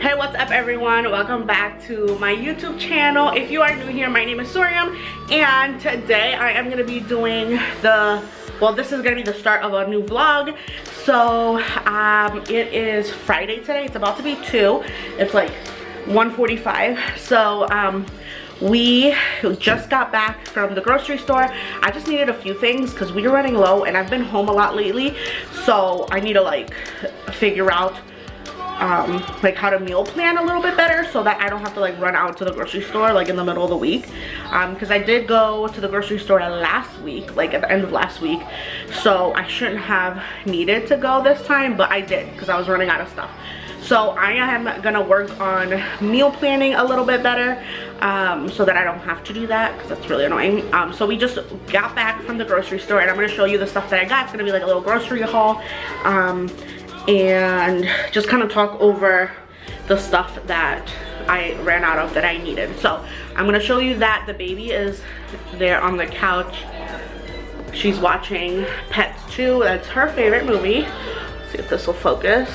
Hey, what's up everyone? Welcome back to my YouTube channel. If you are new here, my name is Sorium, and today I am going to be doing this is going to be the start of a new vlog. So it is Friday today. It's about to be 2. It's like 1:45. So we just got back from the grocery store. I just needed a few things because we were running low and I've been home a lot lately, so I need to like figure out like how to meal plan a little bit better so that I don't have to like run out to the grocery store like in the middle of the week, because I did go to the grocery store last week, like at the end of last week, so I shouldn't have needed to go this time, but I did because I was running out of stuff. So I am gonna work on meal planning a little bit better, so that I don't have to do that because that's really annoying. So we just got back from the grocery store and I'm gonna show you the stuff that I got. It's gonna be like a little grocery haul, and just kind of talk over the stuff that I ran out of that I needed. So I'm gonna show you that the baby is there on the couch. She's watching Pets 2. That's her favorite movie. Let's see if this will focus.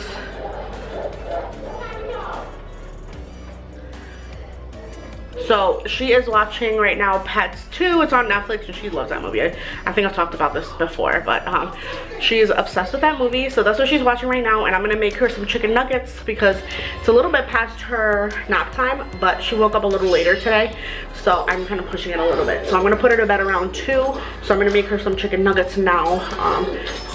So she is watching right now Pets 2. It's on Netflix and she loves that movie. I think I've talked about this before, but she's obsessed with that movie. So that's what she's watching right now, and I'm gonna make her some chicken nuggets because it's a little bit past her nap time, but she woke up a little later today, so I'm kind of pushing it a little bit. So I'm gonna put her to bed around 2, so I'm gonna make her some chicken nuggets now,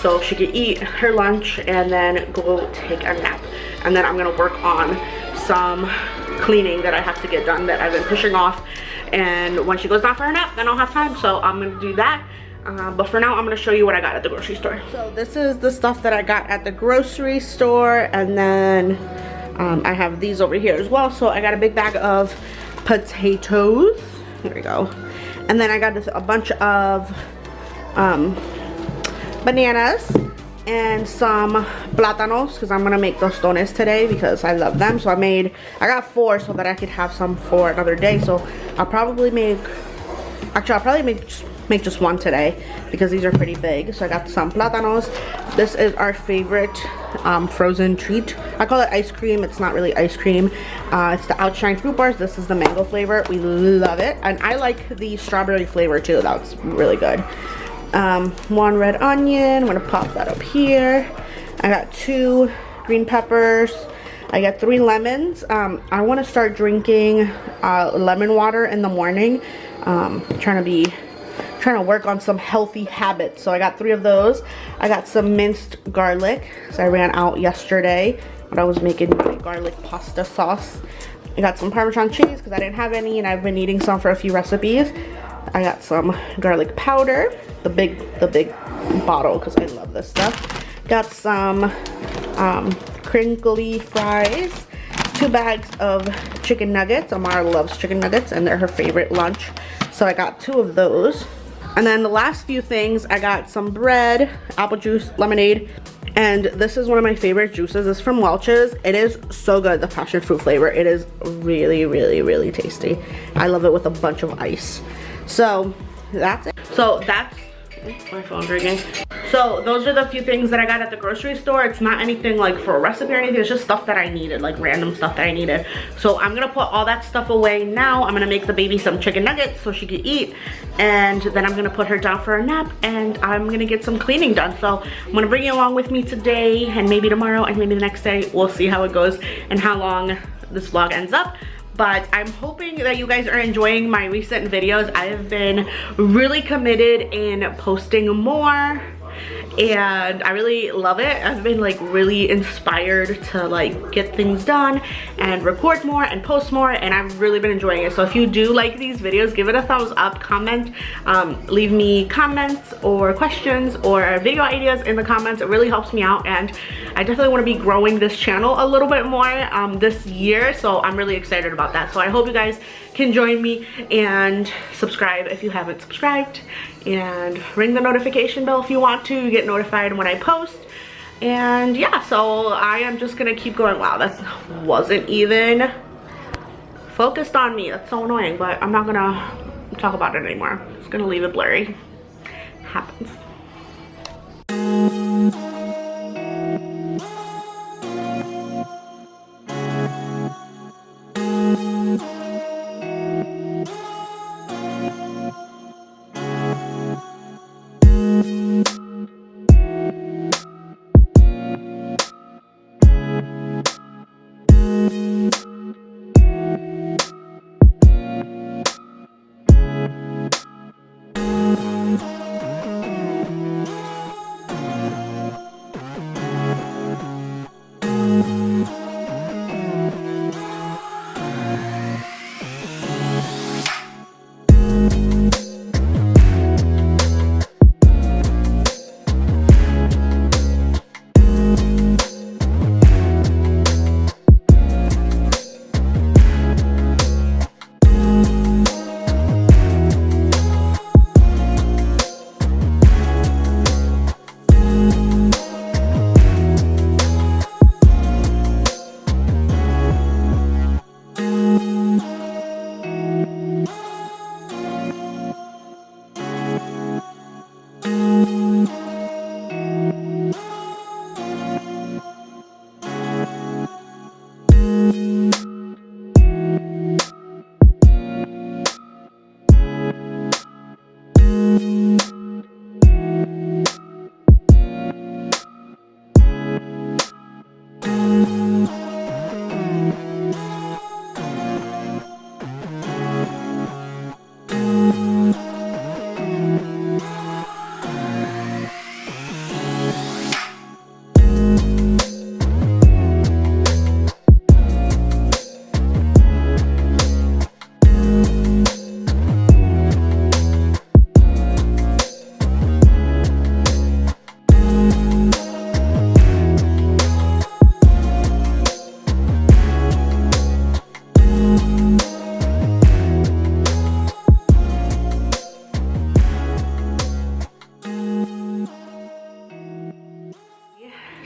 so she can eat her lunch and then go take a nap. And then I'm gonna work on some cleaning that I have to get done that I've been pushing off, and when she goes down for her nap then I'll have time, so I'm gonna do that. But for now I'm gonna show you what I got at the grocery store. So this is the stuff that I got at the grocery store, and then I have these over here as well. So I got a big bag of potatoes, here we go, and then I got a bunch of bananas and some plátanos because I'm gonna make tostones today because I love them. So I got 4 so that I could have some for another day. So I'll probably make just 1 today because these are pretty big. So I got some plátanos. This is our favorite frozen treat. I call it ice cream. It's not really ice cream. It's the Outshine fruit bars. This is the mango flavor. We love it, and I like the strawberry flavor too. That's really good. 1 red onion. I'm gonna pop that up here. I got 2 green peppers. I got 3 lemons. I want to start drinking lemon water in the morning. Trying to work on some healthy habits. So I got 3 of those. I got some minced garlic, so I ran out yesterday when I was making my garlic pasta sauce. I got some Parmesan cheese because I didn't have any and I've been needing some for a few recipes. I got some garlic powder, the big bottle because I love this stuff. Got some crinkly fries, 2 bags of chicken nuggets. Amara loves chicken nuggets and they're her favorite lunch, so I got 2 of those. And then the last few things, I got some bread, apple juice, lemonade, and this is one of my favorite juices. It's from Welch's. It is so good, the passion fruit flavor. It is really, really, really tasty. I love it with a bunch of ice. So that's it. So that's my phone's ringing. So those are the few things that I got at the grocery store. It's not anything like for a recipe or anything. It's just stuff that I needed, like random stuff that I needed. So I'm gonna put all that stuff away now. I'm gonna make the baby some chicken nuggets so she can eat, and then I'm gonna put her down for a nap, and I'm gonna get some cleaning done. So I'm gonna bring you along with me today and maybe tomorrow and maybe the next day. We'll see how it goes and how long this vlog ends up. But I'm hoping that you guys are enjoying my recent videos. I have been really committed in posting more, and I really love it. I've been like really inspired to like get things done and record more and post more, and I've really been enjoying it. So if you do like these videos, give it a thumbs up, comment, leave me comments or questions or video ideas in the comments. It really helps me out, and I definitely want to be growing this channel a little bit more this year, so I'm really excited about that. So I hope you guys can join me and subscribe if you haven't subscribed, and ring the notification bell if you want to. You get notified when I post. And yeah, so I am just gonna keep going. Wow, that wasn't even focused on me. That's so annoying, but I'm not gonna talk about it anymore. I'm just gonna leave it blurry. Happens.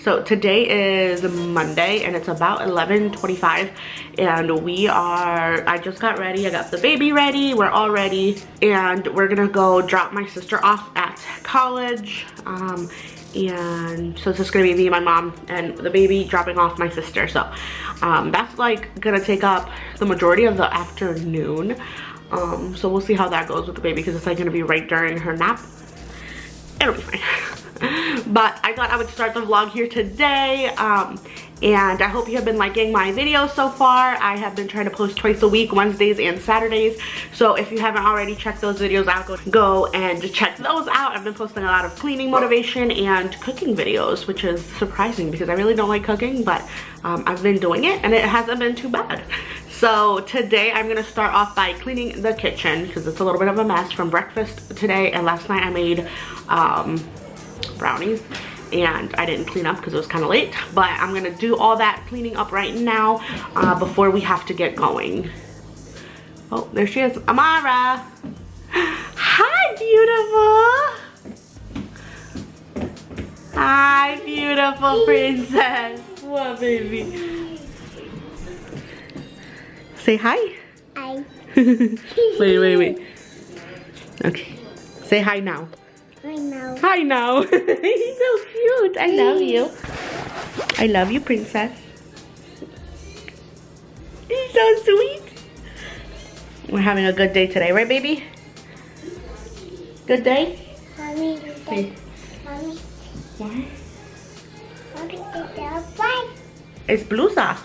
So today is Monday and it's about 11:25 and I just got ready. I got the baby ready. We're all ready and we're gonna go drop my sister off at college. And so it's just gonna be me, my mom, and the baby dropping off my sister. So that's like gonna take up the majority of the afternoon. So we'll see how that goes with the baby because it's like gonna be right during her nap. It'll be fine. But I thought I would start the vlog here today, and I hope you have been liking my videos so far. I have been trying to post twice a week, Wednesdays and Saturdays, so if you haven't already checked those videos out, go and just check those out. I've been posting a lot of cleaning motivation and cooking videos, which is surprising because I really don't like cooking, but I've been doing it and it hasn't been too bad. So today I'm gonna start off by cleaning the kitchen because it's a little bit of a mess from breakfast today, and last night I made brownies and I didn't clean up because it was kind of late, but I'm gonna do all that cleaning up right now before we have to get going. Oh, there she is, Amara. Hi, beautiful. Hi, beautiful princess. What, baby? Say hi. Hi. Wait. Okay. Say hi now. Hi now. Hi now. He's so cute. I love you. I love you, princess. He's so sweet. We're having a good day today, right, baby? Good day? Mommy, Hey. Mommy, What? Mommy, bye. It's blusa.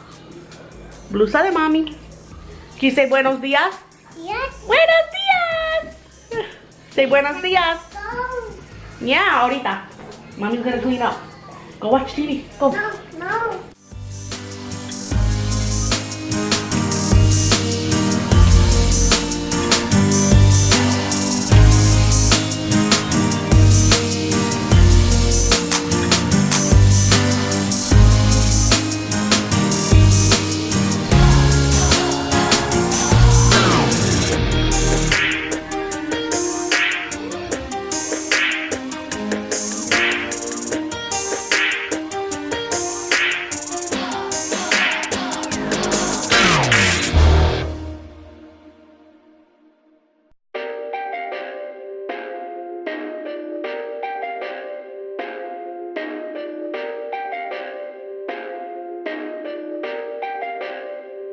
Blusa de mami. Can you say buenos días? Yes. Buenos días. Say buenos días. Go. Yeah, ahorita. Mommy's gonna clean up. Go watch TV. Go. No.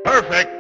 Perfect.